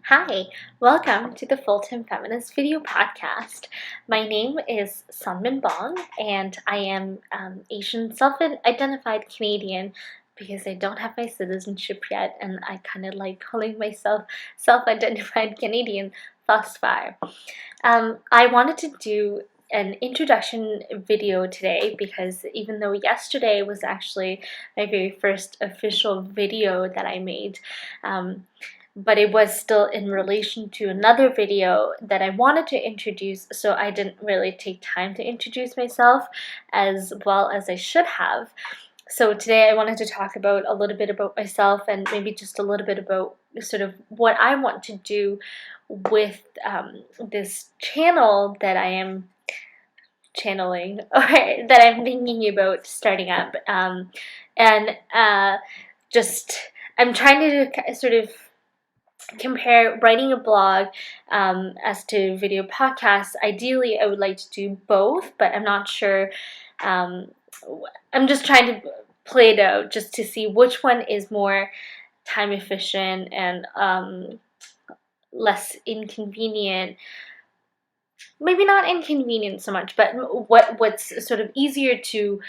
Hi, welcome to the Full-Time Feminist video podcast. My name is Sunmin Bong, and I am Asian self-identified Canadian because I don't have my citizenship yet, and I kind of like calling myself self-identified Canadian thus far. I wanted to do an introduction video today because even though yesterday was actually my very first official video that I made, but it was still in relation to another video that I wanted to introduce, so I didn't really take time to introduce myself as well as I should have. So today I wanted to talk about a little bit about myself and maybe just a little bit about sort of what I want to do with this channel that I am channeling or that I'm thinking about starting up. Just I'm trying to sort of compare writing a blog as to video podcasts. Ideally, I would like to do both, but I'm not sure. I'm just trying to play it out just to see which one is more time efficient and less inconvenient. Maybe not inconvenient so much, but what's sort of easier to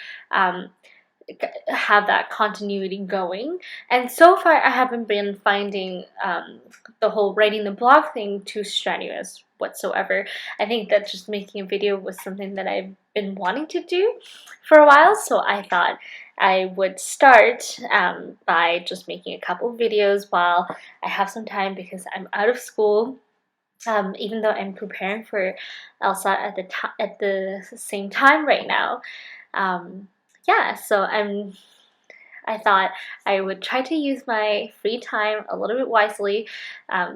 have that continuity going. And so far I haven't been finding the whole writing the blog thing too strenuous whatsoever. I think that just making a video was something that I've been wanting to do for a while, so I thought I would start by just making a couple of videos while I have some time because I'm out of school. Even though I'm preparing for LSAT at the same time right now. Yeah, so I thought I would try to use my free time a little bit wisely,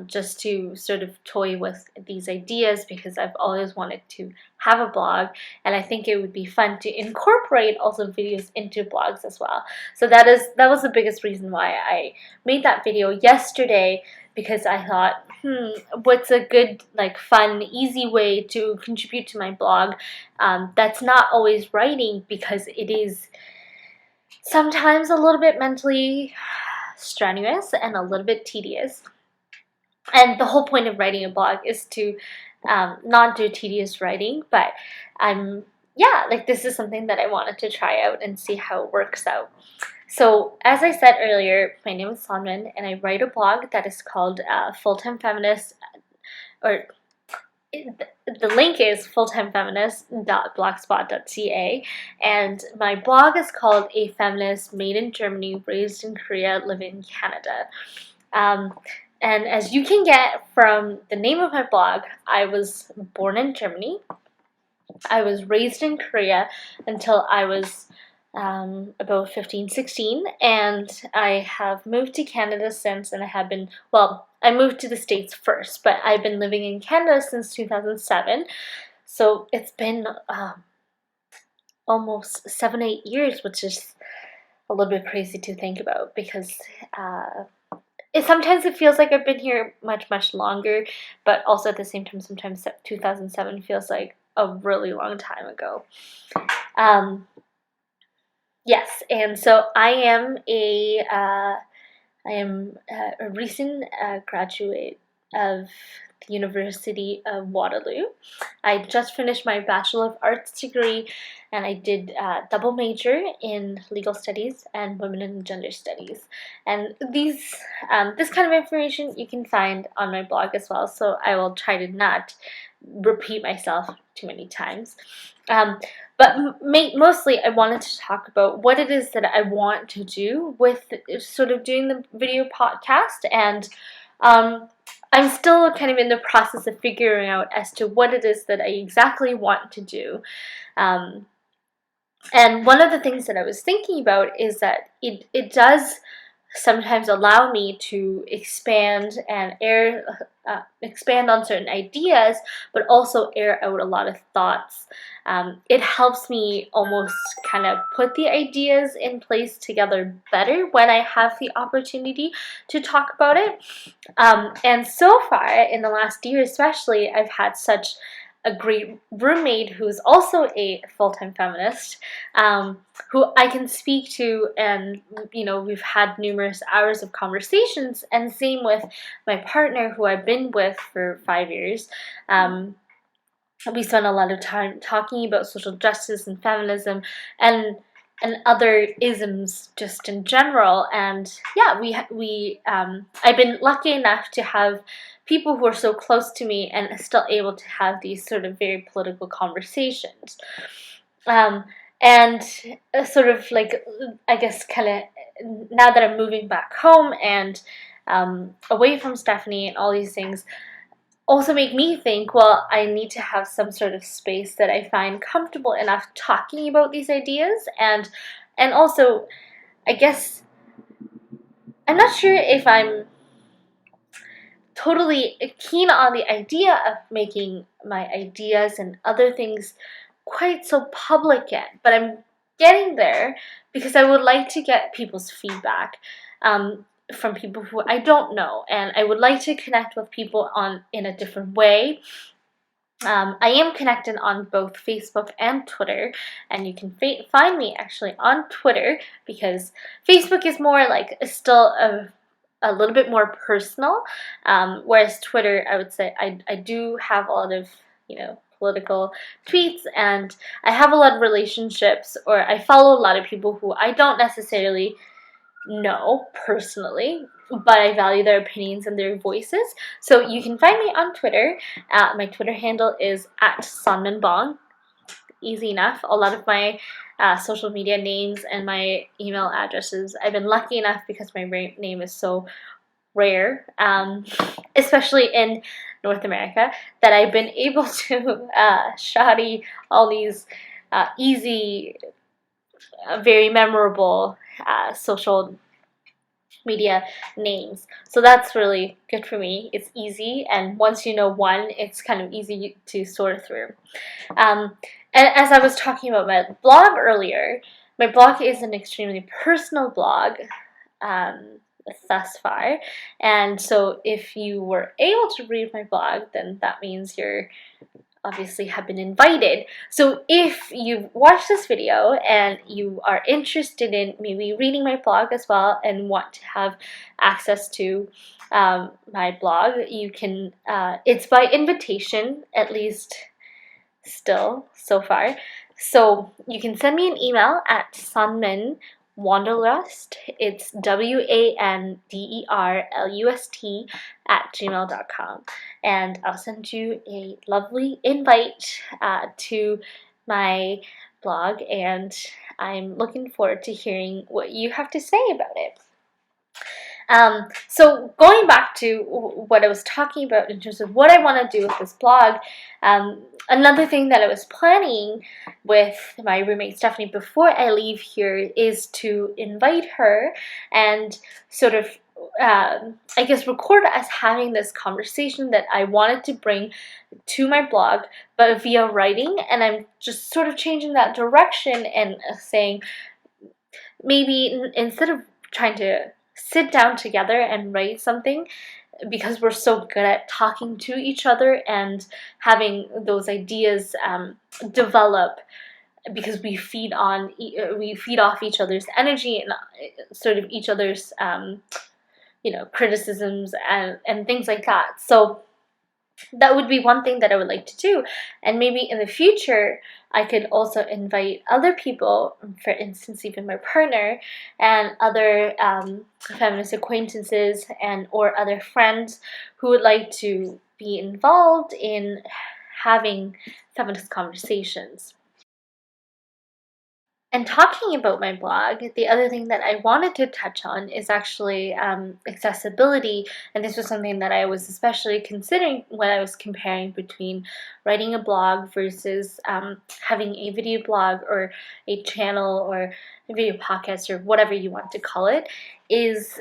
just to sort of toy with these ideas because I've always wanted to have a blog, and I think it would be fun to incorporate also videos into blogs as well. So that was the biggest reason why I made that video yesterday, because I thought, what's a good, like, fun, easy way to contribute to my blog that's not always writing, because it is sometimes a little bit mentally strenuous and a little bit tedious. And the whole point of writing a blog is to not do tedious writing, but this is something that I wanted to try out and see how it works out. So, as I said earlier, my name is Sonmin, and I write a blog that is called Full-Time Feminist, or the link is fulltimefeminist.blogspot.ca, and my blog is called A Feminist Made in Germany, Raised in Korea, Live in Canada. And as you can get from the name of my blog, I was born in Germany. I was raised in Korea until I was about 15, 16, and I have moved to Canada since, and I moved to the States first, but I've been living in Canada since 2007, so it's been almost 7-8 years, which is a little bit crazy to think about, because sometimes it feels like I've been here much longer, but also at the same time, sometimes 2007 feels like a really long time ago. Yes, and so I am a recent graduate of the University of Waterloo. I just finished my Bachelor of Arts degree, and I did double major in legal studies and women and gender studies. And this kind of information you can find on my blog as well, so I will try to not repeat myself too many times. But mostly I wanted to talk about what it is that I want to do with sort of doing the video podcast, and I'm still kind of in the process of figuring out as to what it is that I exactly want to do. And one of the things that I was thinking about is that it does sometimes allow me to expand on certain ideas, but also air out a lot of thoughts. It helps me almost kind of put the ideas in place together better when I have the opportunity to talk about it. And so far, in the last year especially, I've had such a great roommate who's also a full-time feminist, who I can speak to, and we've had numerous hours of conversations. And same with my partner, who I've been with for 5 years. We spend a lot of time talking about social justice and feminism, and other isms just in general. And yeah, I've been lucky enough to have people who are so close to me and still able to have these sort of very political conversations. And sort of like, I guess, kind of, now that I'm moving back home and away from Stephanie and all these things, also make me think, well, I need to have some sort of space that I find comfortable enough talking about these ideas. And also, I guess, I'm not sure if I'm totally keen on the idea of making my ideas and other things quite so public yet, but I'm getting there, because I would like to get people's feedback from people who I don't know, and I would like to connect with people in a different way. I am connected on both Facebook and Twitter, and you can find me actually on Twitter, because Facebook is more like still a little bit more personal, whereas Twitter, I would say I do have a lot of political tweets, and I have a lot of relationships, or I follow a lot of people who I don't necessarily know personally, but I value their opinions and their voices. So you can find me on Twitter. My Twitter handle is @sonmanbong. Easy enough. A lot of my social media names and my email addresses, I've been lucky enough, because my name is so rare, especially in North America, that I've been able to shoddy all these easy, very memorable social media names. So that's really good for me. It's easy, and once you know one, it's kind of easy to sort through. And as I was talking about my blog earlier, my blog is an extremely personal blog thus far, and so if you were able to read my blog, then that means you're obviously have been invited. So if you've watched this video and you are interested in maybe reading my blog as well, and want to have access to my blog, you can, it's by invitation, at least still so far. So you can send me an email at Wanderlust. It's WANDERLUST @gmail.com, and I'll send you a lovely invite to my blog, and I'm looking forward to hearing what you have to say about it. So going back to what I was talking about in terms of what I want to do with this blog, another thing that I was planning with my roommate Stephanie before I leave here is to invite her and sort of, I guess, record us having this conversation that I wanted to bring to my blog, but via writing. And I'm just sort of changing that direction and saying, maybe instead of trying to sit down together and write something, because we're so good at talking to each other and having those ideas develop, because we feed off each other's energy and sort of each other's criticisms and things like that. So that would be one thing that I would like to do. And maybe in the future, I could also invite other people, for instance, even my partner and other feminist acquaintances or other friends who would like to be involved in having feminist conversations. And talking about my blog, the other thing that I wanted to touch on is actually accessibility. And this was something that I was especially considering when I was comparing between writing a blog versus having a video blog or a channel or a video podcast or whatever you want to call it, is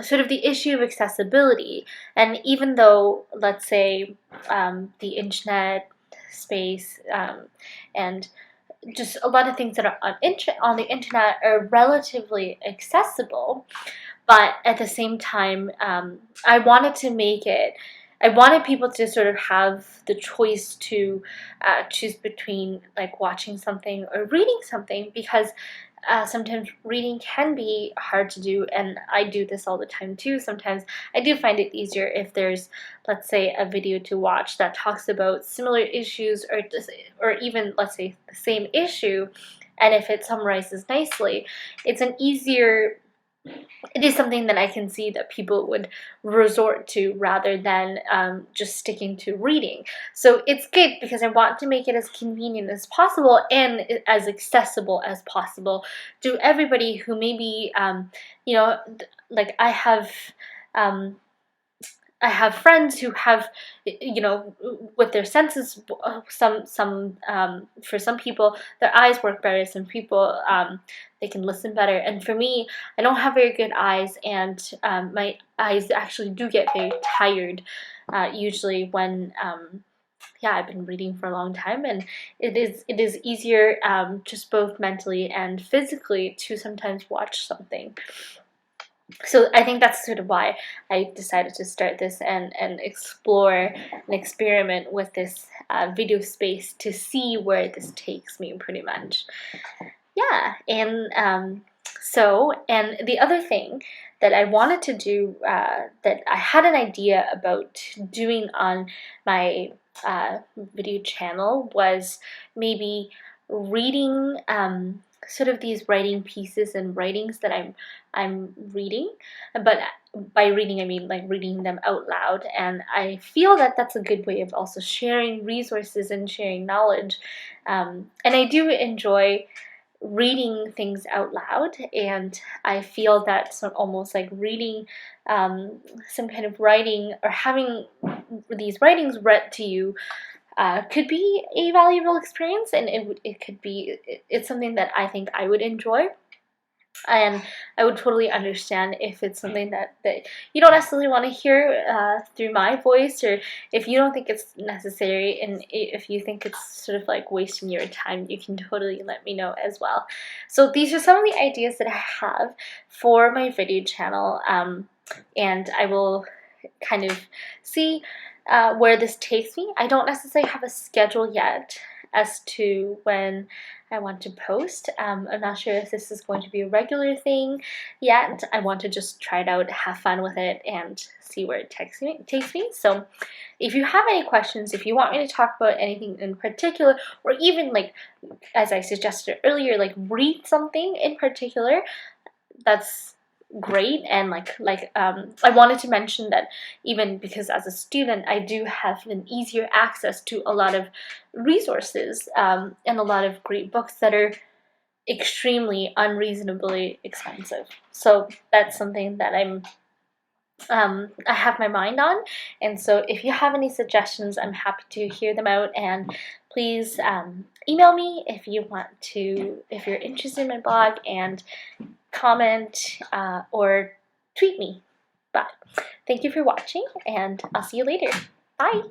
sort of the issue of accessibility. And even though, let's say, the internet space and just a lot of things that are on the internet are relatively accessible, but at the same time, I wanted to make it I wanted people to sort of have the choice to choose between like watching something or reading something, because sometimes reading can be hard to do, and I do this all the time too. Sometimes I do find it easier if there's, let's say, a video to watch that talks about similar issues, or even, let's say, the same issue, and if it summarizes nicely, it's an easier it is something that I can see that people would resort to rather than just sticking to reading. So it's good because I want to make it as convenient as possible and as accessible as possible to everybody who maybe, you know, like um, I have friends who have, you know, with their senses, for some people, their eyes work better. Some people, they can listen better. And for me, I don't have very good eyes, and my eyes actually do get very tired, usually when, yeah, I've been reading for a long time, and it is easier, just both mentally and physically, to sometimes watch something. So I think that's sort of why I decided to start this and explore and experiment with this video space to see where this takes me, pretty much. Yeah, and and the other thing that I wanted to do, that I had an idea about doing on my video channel, was maybe reading sort of these writing pieces and writings that I'm reading, but by reading I mean like reading them out loud, and I feel that that's a good way of also sharing resources and sharing knowledge, and I do enjoy reading things out loud, and I feel that some, almost like reading some kind of writing, or having these writings read to you, could be a valuable experience, and it could be, it's something that I think I would enjoy. And I would totally understand if it's something that you don't necessarily want to hear through my voice, or if you don't think it's necessary, and if you think it's sort of like wasting your time, you can totally let me know as well. So these are some of the ideas that I have for my video channel, and I will kind of see where this takes me. I don't necessarily have a schedule yet as to when I want to post. I'm not sure if this is going to be a regular thing yet. I want to just try it out, have fun with it, and see where it takes me. So if you have any questions, if you want me to talk about anything in particular, or even, like, as I suggested earlier, like read something in particular, that's great. And I wanted to mention that even because as a student I do have an easier access to a lot of resources, and a lot of great books that are extremely unreasonably expensive. So that's something that I have my mind on, and so if you have any suggestions, I'm happy to hear them out. And please email me if you want to, if you're interested in my blog, and comment or tweet me. But thank you for watching, and I'll see you later. Bye!